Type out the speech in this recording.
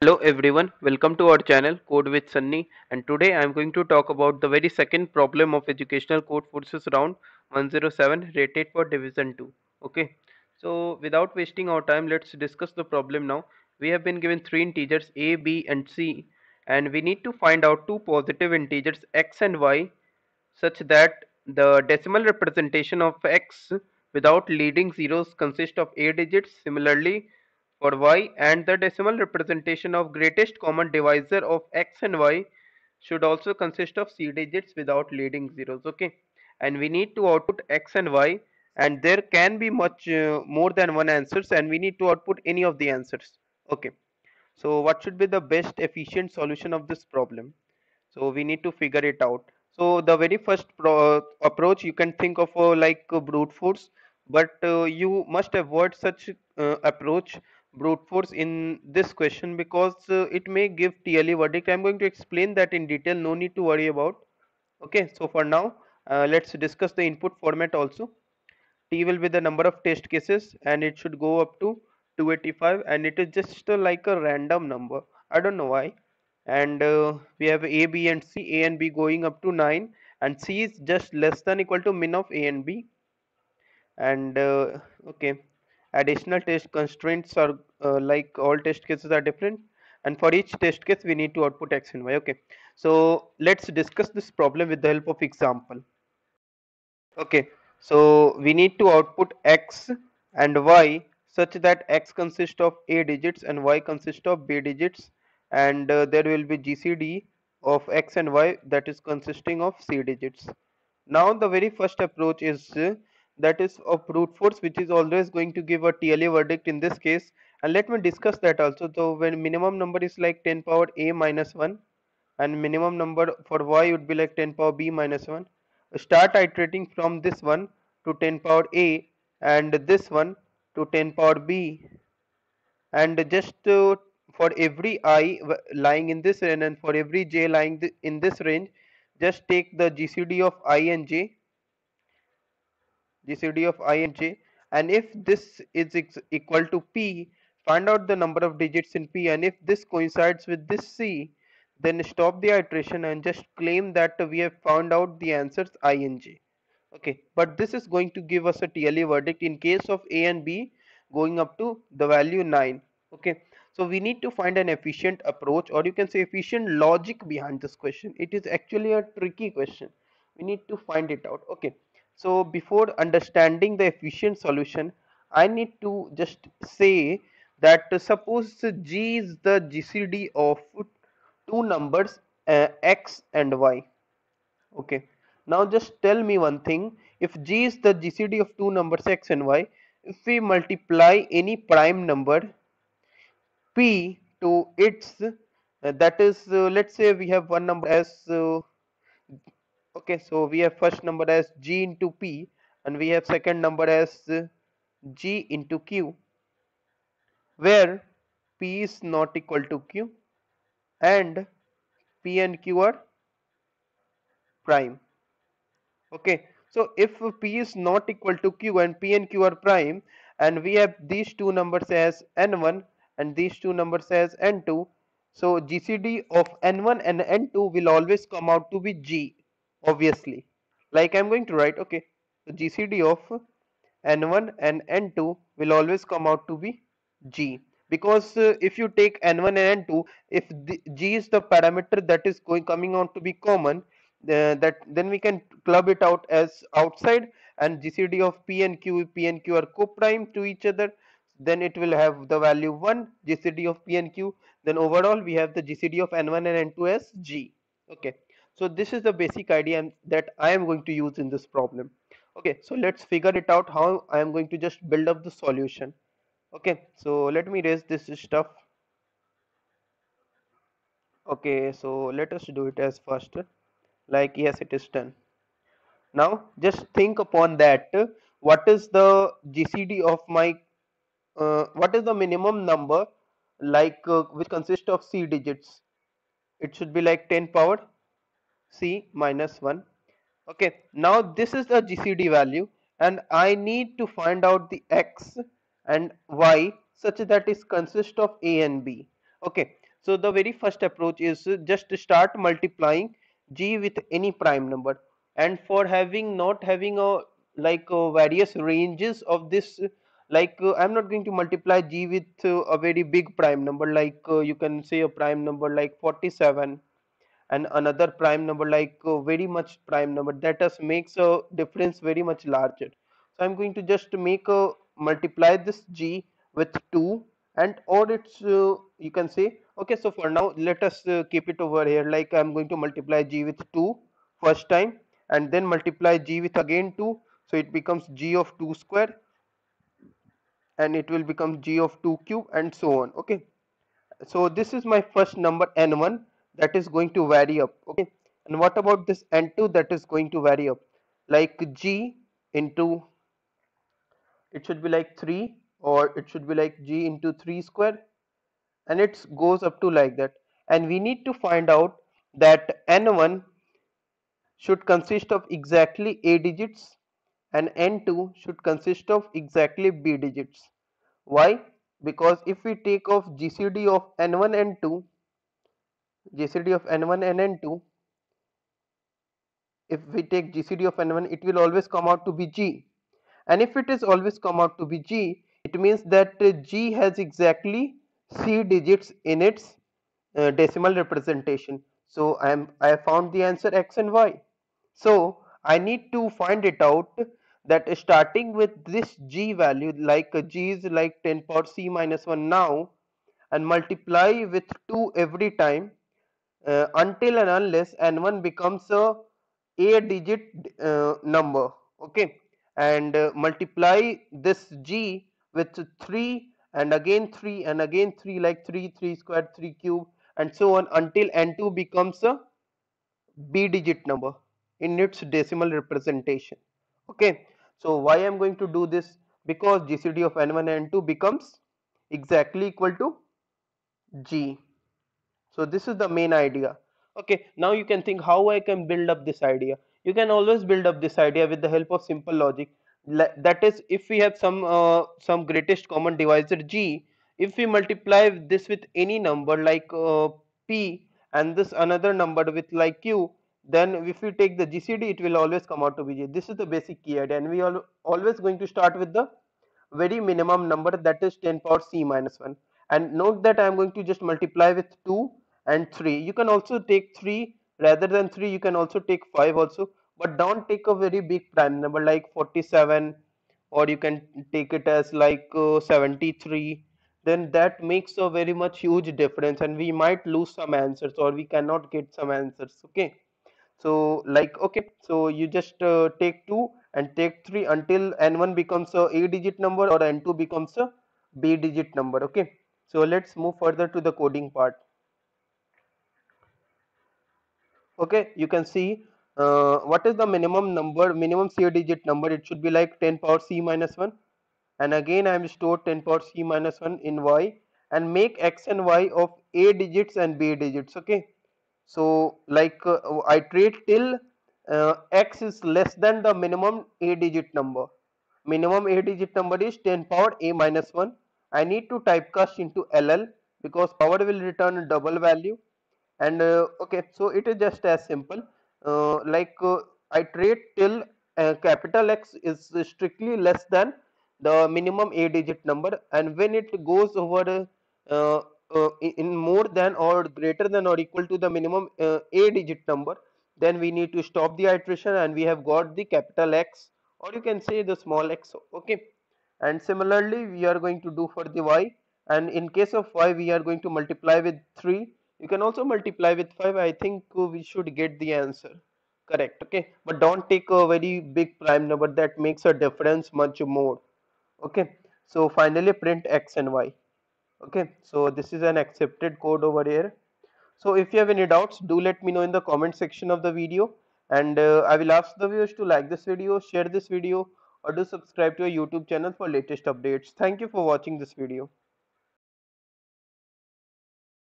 Hello everyone, welcome to our channel Code with Sunny, and today I am going to talk about the very second problem of educational code forces round 107 rated for division 2. Okay, so without wasting our time, let's discuss the problem now. We have been given three integers a, b and c, and we need to find out two positive integers x and y such that the decimal representation of x without leading zeros consists of a digits. Similarly, for y, and the decimal representation of greatest common divisor of x and y should also consist of c digits without leading zeros. Okay, and we need to output x and y, and there can be much more than one answers, and we need to output any of the answers. Okay, so what should be the best efficient solution of this problem? So we need to figure it out. So the very first approach you can think of brute force, but you must avoid such approach brute force in this question because it may give TLE verdict. I'm going to explain that in detail, no need to worry about. Okay, so for now, let's discuss the input format also. T will be the number of test cases and it should go up to 285, and it is just like a random number. I don't know why. And we have A, B and C, A and B going up to 9, and C is just less than equal to min of A and B. And okay, additional test constraints are like all test cases are different, and for each test case we need to output X and Y. Okay, so let's discuss this problem with the help of example. Okay, so we need to output x and y such that x consists of a digits and y consists of b digits, and there will be GCD of x and y that is consisting of c digits. Now the very first approach is that is of brute force, which is always going to give a TLA verdict in this case, and let me discuss that also. So when minimum number is like 10 power a minus 1, and minimum number for y would be like 10 power b minus 1. Start iterating from this one to 10 power a, and this one to 10 power b, and just for every I lying in this range and for every j lying in this range, just take the GCD of I and j, GCD of I and j, and if this is equal to p, find out the number of digits in p, and if this coincides with this c, then stop the iteration and just claim that we have found out the answers I and j. Okay, but this is going to give us a TLA verdict in case of A and B going up to the value 9. Okay, so we need to find an efficient approach, or you can say efficient logic behind this question. It is actually a tricky question. We need to find it out. Okay, so before understanding the efficient solution, I need to just say that suppose G is the GCD of two numbers x and y. Okay, now just tell me one thing. If G is the GCD of two numbers x and y, if we multiply any prime number p to its that is let's say we have one number as okay, so we have first number as G into p, and we have second number as G into q, where p is not equal to q and p and q are prime. Okay, so if p is not equal to q and p and q are prime, and we have these two numbers as n1 and these two numbers as n2, so GCD of n1 and n2 will always come out to be G, obviously. Like I'm going to write, okay, so GCD of n1 and n2 will always come out to be G, because if you take n1 and n2, if G is the parameter that is coming out to be common, that then we can club it out as outside, and GCD of P and Q are co-prime to each other, then it will have the value 1 GCD of P and Q. Then overall we have the GCD of n1 and n2 as G. Okay, so this is the basic idea that I am going to use in this problem. Okay, so let's figure it out how I am going to just build up the solution. Okay, so let me raise this stuff. Okay, so let us do it as faster. Like, yes, it is done. Now just think upon that. What is the GCD of my what is the minimum number which consists of C digits? It should be like 10 power C minus 1. Okay, now this is the GCD value, and I need to find out the X and Y such that it consists of A and B. Okay, So the very first approach is just start multiplying g with any prime number, and for having not having a various ranges of this, I'm not going to multiply g with a very big prime number, you can say a prime number like 47, and another prime number very much prime number, that does makes a difference very much larger. So I'm going to just make a multiply this g with 2, and or it's you can say, okay, so for now let us keep it over here, like I'm going to multiply g with 2 first time, and then multiply g with again 2, so it becomes g of 2 square, and it will become g of 2 cube, and so on. Okay, so this is my first number n1 that is going to vary up. Okay, and what about this n2 that is going to vary up, like g into, it should be like 3, or it should be like g into 3 square, and it goes up to like that. And we need to find out that n1 should consist of exactly a digits, and n2 should consist of exactly b digits. Why? Because if we take off gcd of n1 and 2, gcd of n1 and n2, if we take gcd of n1, it will always come out to be g, and if it is always come out to be g, it means that g has exactly c digits in its decimal representation. So I have found the answer x and y. So I need to find it out, that starting with this g value, like g is like 10 power c minus 1 now, and multiply with 2 every time, until and unless n1 becomes a digit number. Okay, and multiply this g with 3, and again 3, and again 3, like 3 3 square, 3 cube, and so on, until n2 becomes a b digit number in its decimal representation. Okay, so why I'm going to do this? Because gcd of n1 and n2 becomes exactly equal to g. So this is the main idea. Okay, now you can think how I can build up this idea. You can always build up this idea with the help of simple logic. That is, if we have some greatest common divisor g, if we multiply this with any number like p, and this another number with like q, then if we take the GCD, it will always come out to be j. This is the basic key idea, and we are always going to start with the very minimum number, that is 10 power c minus 1. And note that I am going to just multiply with 2 and 3. You can also take 3 rather than 3, you can also take 5 also, but don't take a very big prime number like 47, or you can take it as like 73. Then that makes a very much huge difference, and we might lose some answers, or we cannot get some answers. Okay, so like, okay, so you just take 2 and take 3 until n1 becomes a digit number, or n2 becomes a b digit number. Okay, so let's move further to the coding part. Okay, you can see what is the minimum number, minimum c digit number. It should be like 10 power c minus 1, and again I am stored 10 power c minus 1 in y, and make x and y of a digits and b digits. Okay, so like iterate till x is less than the minimum a digit number. Minimum a digit number is 10 power a minus 1. I need to typecast into ll, because power will return a double value. And okay, so it is just as simple, iterate till capital X is strictly less than the minimum a digit number, and when it goes over uh, in more than or greater than or equal to the minimum a digit number, then we need to stop the iteration, and we have got the capital X, or you can say the small x. Okay, and similarly we are going to do for the y, and in case of y we are going to multiply with 3. You can also multiply with 5. I think we should get the answer correct. Okay, but don't take a very big prime number, that makes a difference much more. Okay, so finally print x and y. Okay, so this is an accepted code over here. So if you have any doubts, do let me know in the comment section of the video, and I will ask the viewers to like this video, share this video, or do subscribe to our YouTube channel for latest updates. Thank you for watching this video.